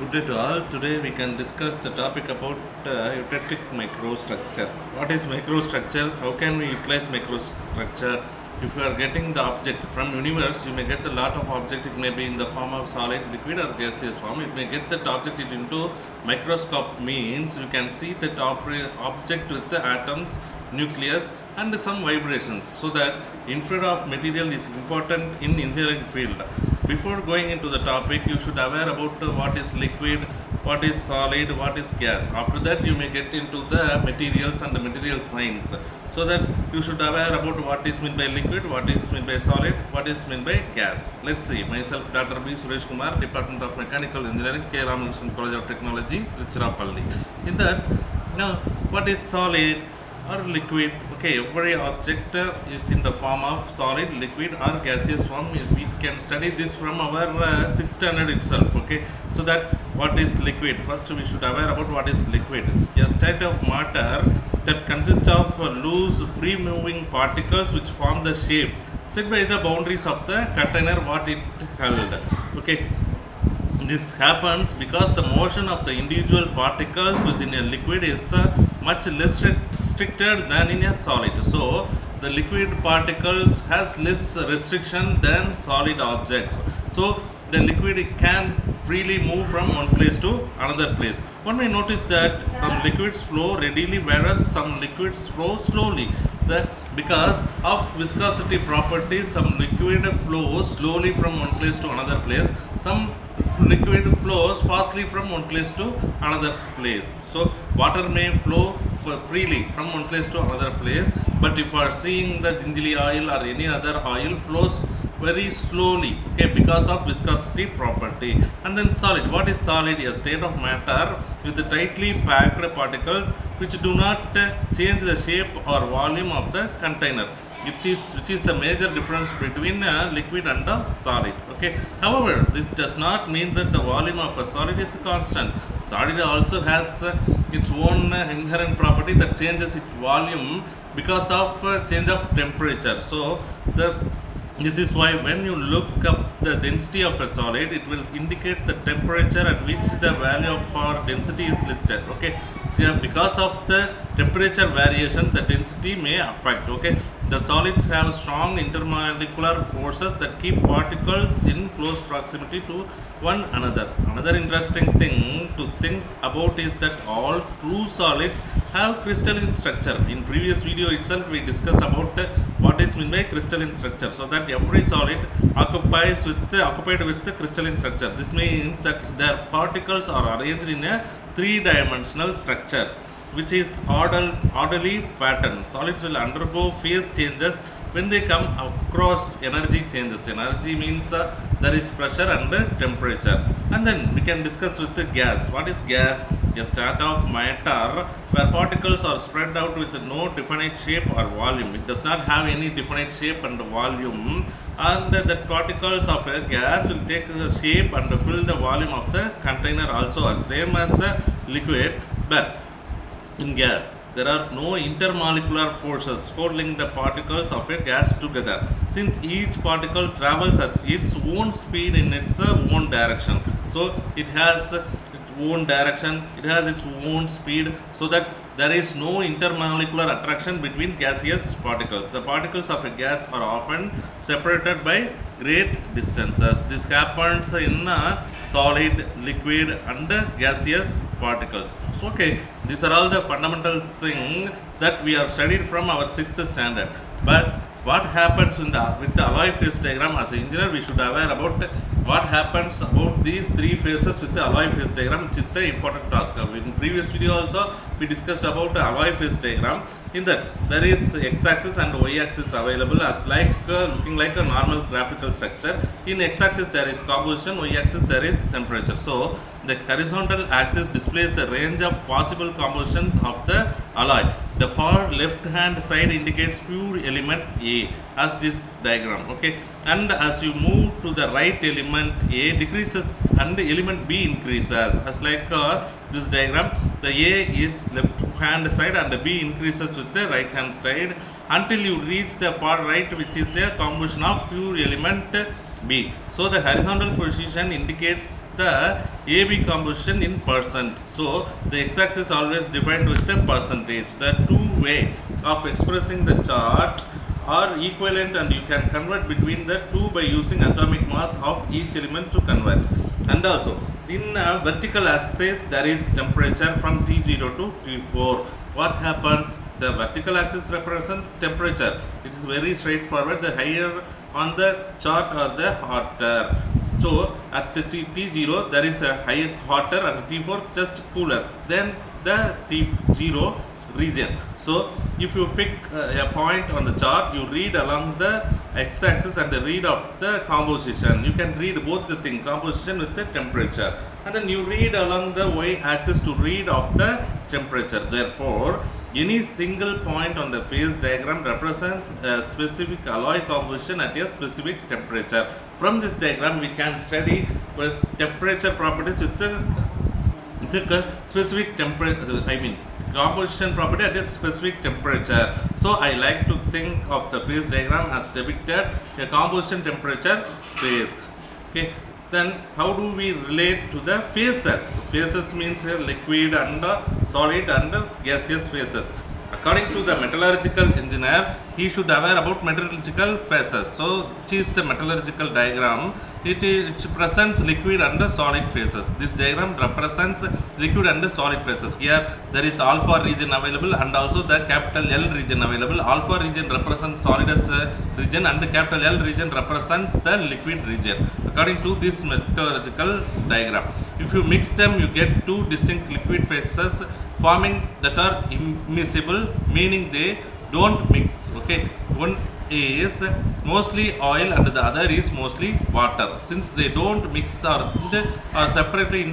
Good day to all. Today we can discuss the topic about eutetic microstructure. What is microstructure? How can we utilize microstructure? If you are getting the object from universe, you may get a lot of object. It may be in the form of solid, liquid, or gaseous form. It may get that object into microscope means you can see that object with the atoms, nucleus, and some vibrations. So that infrared of material is important in engineering field. Before going into the topic, you should aware about what is liquid, what is solid, what is gas. After that, you may get into the materials and the material science. So that you should aware about what is meant by liquid, what is meant by solid, what is meant by gas. Let's see. Myself, Dr. B. Suresh Kumar, Department of Mechanical Engineering, K. Ramakrishnan College of Technology, Tiruchirappalli. In that, now, what is solid or liquid? Okay, every object is in the form of solid, liquid, or gaseous form. We can study this from our 6th standard itself. Okay, so that what is liquid? First, we should aware about what is liquid. A state of matter that consists of loose, free-moving particles which form the shape set by the boundaries of the container what it held. Okay, this happens because the motion of the individual particles within a liquid is much less restricted than in a solid. So the liquid particles has less restriction than solid objects. So the liquid can freely move from one place to another place. One may notice that some liquids flow readily whereas some liquids flow slowly. Because of viscosity properties, some liquid flows slowly from one place to another place. Some liquid flows fastly from one place to another place. So water may flow freely from one place to another place, but if you are seeing the gingerly oil or any other oil flows very slowly, okay, because of viscosity property. And then solid. What is solid? A state of matter with tightly packed particles which do not change the shape or volume of the container. Which is the major difference between liquid and solid. Okay. However, this does not mean that the volume of a solid is constant. Solid also has its own inherent property that changes its volume because of change of temperature. So this is why when you look up the density of a solid, it will indicate the temperature at which the value of our density is listed. Okay, yeah, because of the temperature variation, the density may affect. Okay, the solids have strong intermolecular forces that keep particles in close proximity to one another. Another interesting thing to think about is that all true solids have crystalline structure. In previous video itself, we discussed about what is meant by crystalline structure. So that every solid occupied with the crystalline structure. This means that their particles are arranged in a three-dimensional structures, which is orderly pattern. Solids will undergo phase changes when they come across energy changes. Energy means there is pressure and temperature. And then we can discuss with the gas. What is gas? A state of matter where particles are spread out with no definite shape or volume. It does not have any definite shape and volume, and the particles of a gas will take the shape and fill the volume of the container also, as same as a liquid. But in gas, there are no intermolecular forces holding the particles of a gas together, since each particle travels at its own speed in its own direction. So it has its own direction, it has its own speed, so that there is no intermolecular attraction between gaseous particles. The particles of a gas are often separated by great distances. This happens in solid, liquid, and gaseous particles. So, okay, these are all the fundamental things that we are studied from our 6th standard. But what happens with the alloy phase diagram? As an engineer, we should aware about what happens about these three phases with the alloy phase diagram, which is the important task. In previous video also, we discussed about the alloy phase diagram. In that, there is x-axis and y-axis available as looking like a normal graphical structure. In x-axis there is composition, y-axis there is temperature. So the horizontal axis displays the range of possible compositions of the alloy. The far left hand side indicates pure element A as this diagram. Okay, and as you move to the right, element A decreases and element B increases, as like this diagram. The A is left hand side and B increases with the right hand side until you reach the far right, which is a composition of pure element B. So the horizontal position indicates the AB composition in percent. So the x-axis always defined with the percentage. The two way of expressing the chart are equivalent, and you can convert between the two by using atomic mass of each element to convert. And also in vertical axis there is temperature from T0 to T4. What happens? The vertical axis represents temperature. It is very straightforward. The higher on the chart or the hotter. So at the T0 there is a higher hotter, and T4 just cooler than the T0 region. So if you pick a point on the chart, you read along the x-axis and read of the composition. You can read both the thing, composition with the temperature, and then you read along the y-axis to read of the temperature. Therefore, any single point on the phase diagram represents a specific alloy composition at a specific temperature. From this diagram, we can study with temperature properties with the specific temperature, composition property at a specific temperature. So I like to think of the phase diagram as depicted a composition temperature space. Okay. Then how do we relate to the phases? Phases means liquid and solid and gaseous phases. According to the metallurgical engineer, he should aware about metallurgical phases. So which is the metallurgical diagram? It presents liquid and solid phases. This diagram represents liquid and solid phases. Here there is alpha region available and also the capital L region available. Alpha region represents solidus region and the capital L region represents the liquid region. According to this metallurgical diagram, if you mix them, you get two distinct liquid phases forming that are immiscible, meaning they don't mix. Okay, one is mostly oil and the other is mostly water. Since they don't mix or are separately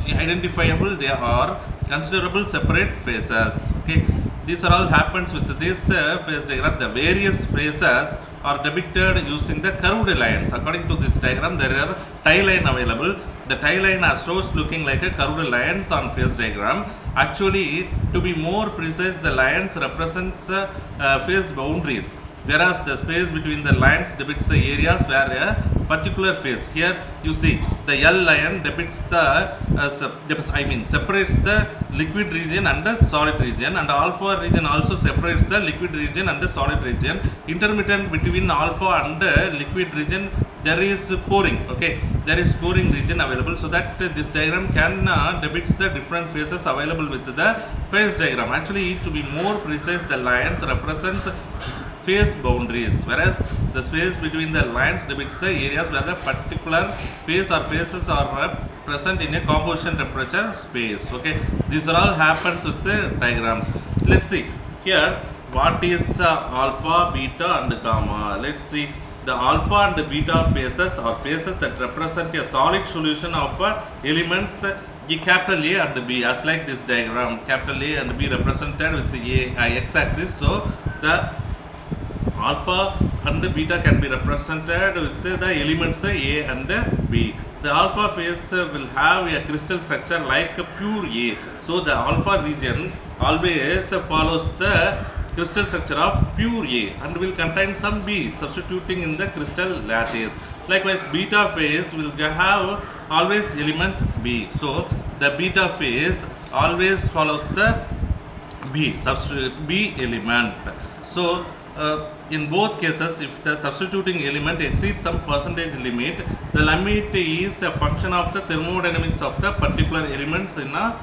identifiable, they are considerable separate phases. Okay, these are all happens with this phase diagram. The various phases are depicted using the curved lines. According to this diagram, there are tie line available. The tie line are shows looking like a curved lines on phase diagram. Actually, to be more precise, the lines represents phase boundaries, whereas the space between the lines depicts the areas where a particular phase. Here you see the L line depicts the separates the liquid region and the solid region, and alpha region also separates the liquid region and the solid region. Intermittent between alpha and the liquid region there is pouring. Okay, there is pouring region available, so that this diagram can depicts the different phases available with the phase diagram. Actually, to be more precise, the lines represents phase boundaries, whereas the space between the lines depicts the areas where the particular phase or phases are present in a composition temperature space. Okay, these are all happens with the diagrams. Let's see here what is alpha, beta and gamma. Let's see. The alpha and the beta phases are phases that represent a solid solution of elements the capital A and B, as like this diagram. Capital A and B represented with the x-axis. So the alpha and the beta can be represented with the elements A and B. The alpha phase will have a crystal structure like pure A. So the alpha region always follows the crystal structure of pure A and will contain some B, substituting in the crystal lattice. Likewise, beta phase will have always element B. So the beta phase always follows the B element. So in both cases, if the substituting element exceeds some percentage limit, the limit is a function of the thermodynamics of the particular elements in a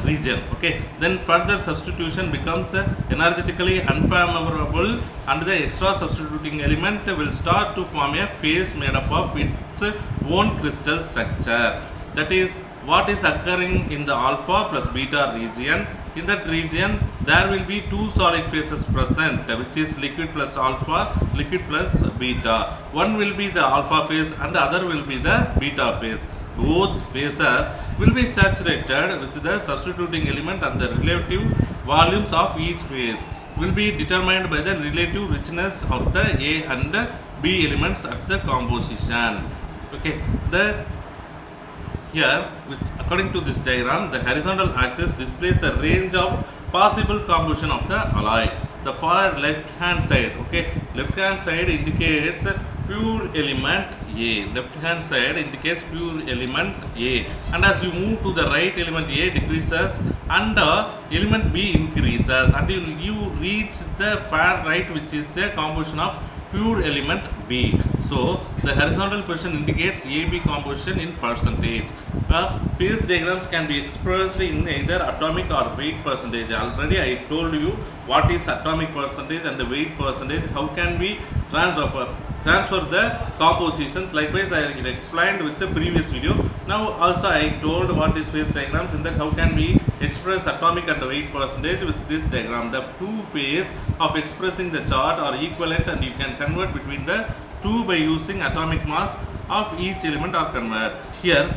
region. Okay, then further substitution becomes energetically unfavorable, and the extra substituting element will start to form a phase made up of its own crystal structure. That is what is occurring in the alpha plus beta region. In that region, there will be two solid phases present, which is liquid plus alpha, liquid plus beta. One will be the alpha phase and the other will be the beta phase. Both phases will be saturated with the substituting element, and the relative volumes of each phase will be determined by the relative richness of the A and B elements at the composition. Okay, according to this diagram, the horizontal axis displays the range of possible composition of the alloy. the far left hand side. Okay, left hand side indicates pure element A. Left hand side indicates pure element A, and as you move to the right, element A decreases and element B increases until you reach the far right, which is a composition of pure element B. So the horizontal position indicates AB composition in percentage. Phase diagrams can be expressed in either atomic or weight percentage. Already I told you what is atomic percentage and the weight percentage. How can we transfer the compositions? Likewise, I explained with the previous video. Now also I told what is phase diagrams, in that how can we express atomic and weight percentage with this diagram. The two ways of expressing the chart are equivalent, and you can convert between the two by using atomic mass of each element or convert. Here,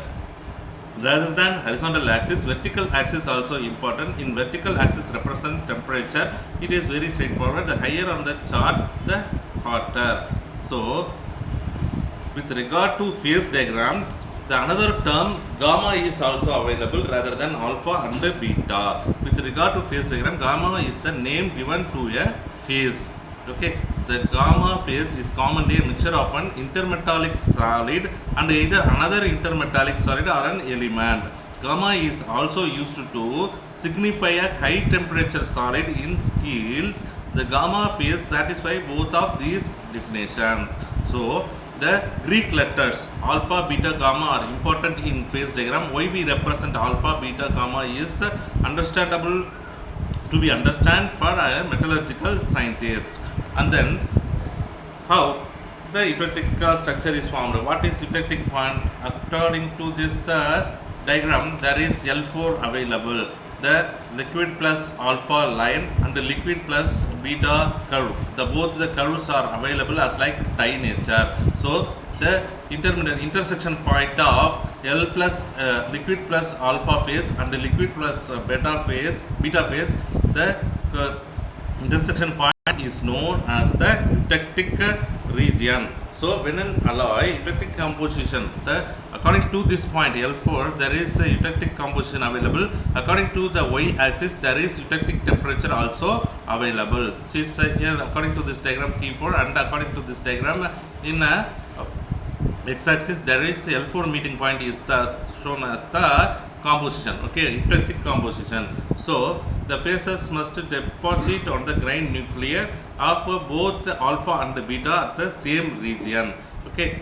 rather than horizontal axis, vertical axis also important. In vertical axis represent temperature. It is very straightforward. The higher on the chart, the hotter. So with regard to phase diagrams, the another term gamma is also available rather than alpha and beta. With regard to phase diagram, gamma is a name given to a phase. Okay, the gamma phase is commonly a mixture of an intermetallic solid and either another intermetallic solid or an element. Gamma is also used to signify a high temperature solid in steels. The gamma phase satisfy both of these definitions. So the Greek letters alpha, beta, gamma are important in phase diagram. Why we represent alpha, beta, gamma is understandable to be understand for a metallurgical scientist. And then how the eutectic structure is formed. What is eutectic point? According to this diagram, there is L4 available. The liquid plus alpha line and the liquid plus beta curve. Both the curves are available as like die nature. So the intersection point of L plus liquid plus alpha phase and the liquid plus beta phase, the intersection point is known as the eutectic region. So when an alloy eutectic composition, according to this point L4, there is a eutectic composition available. According to the y-axis, there is eutectic temperature also available. Which is here according to this diagram T4, and according to this diagram in x-axis there is L4 meeting point is shown as the composition. Okay, eutectic composition. So the phases must deposit on the grain nucleus of both alpha and beta at the same region. Okay,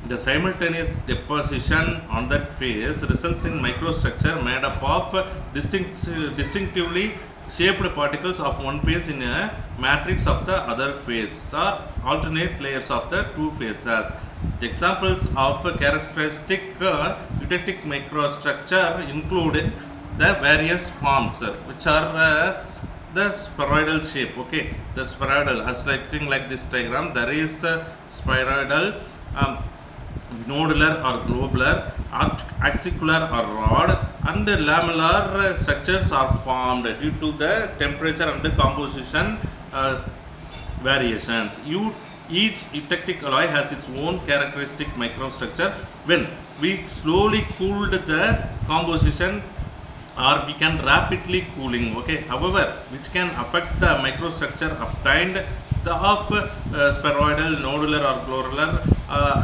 the simultaneous deposition on that phase results in microstructure made up of distinctively shaped particles of one phase in a matrix of the other phase, or alternate layers of the two phases. The examples of characteristic eutectic microstructure include the various forms, which are the spheroidal shape. Okay, the spheroidal, as like this diagram, there is spheroidal, nodular or globular, axicular or rod, and lamellar structures are formed due to the temperature and the composition variations. Each eutectic alloy has its own characteristic microstructure. When we slowly cooled the composition, or we can rapidly cooling, okay, however, which can affect the microstructure obtained of spheroidal, nodular or globular,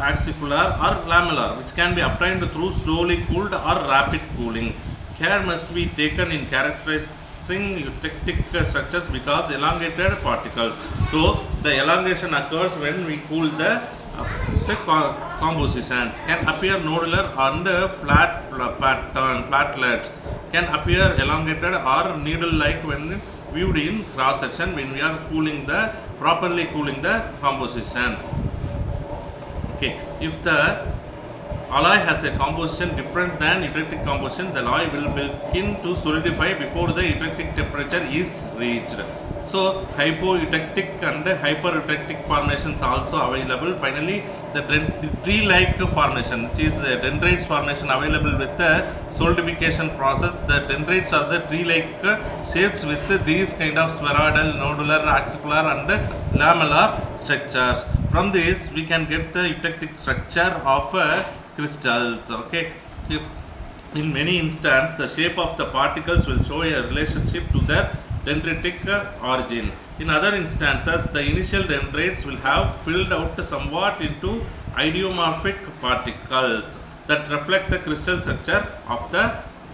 axicular or lamellar, which can be obtained through slowly cooled or rapid cooling. Care must be taken in characterizing eutectic structures because elongated particles. So the elongation occurs when we cool the compositions. Can appear nodular and flat pattern platelets can appear elongated or needle-like when viewed in cross section when we are properly cooling the composition. Okay, if the alloy has a composition different than eutectic composition, the alloy will begin to solidify before the eutectic temperature is reached. So hypoeutectic and hypereutectic formations also available. Finally, the tree-like formation, which is dendrites formation, available with the solidification process. The dendrites are the tree-like shapes with these kind of spheroidal, nodular, axicular and lamellar structures. From this we can get the eutectic structure of crystals. Okay, in many instances the shape of the particles will show a relationship to their dendritic origin. In other instances, the initial dendrites will have filled out somewhat into idiomorphic particles that reflect the crystal structure of the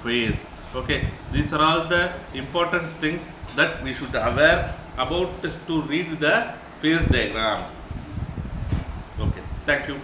phase. Okay, these are all the important things that we should aware about to read the phase diagram. Okay, thank you.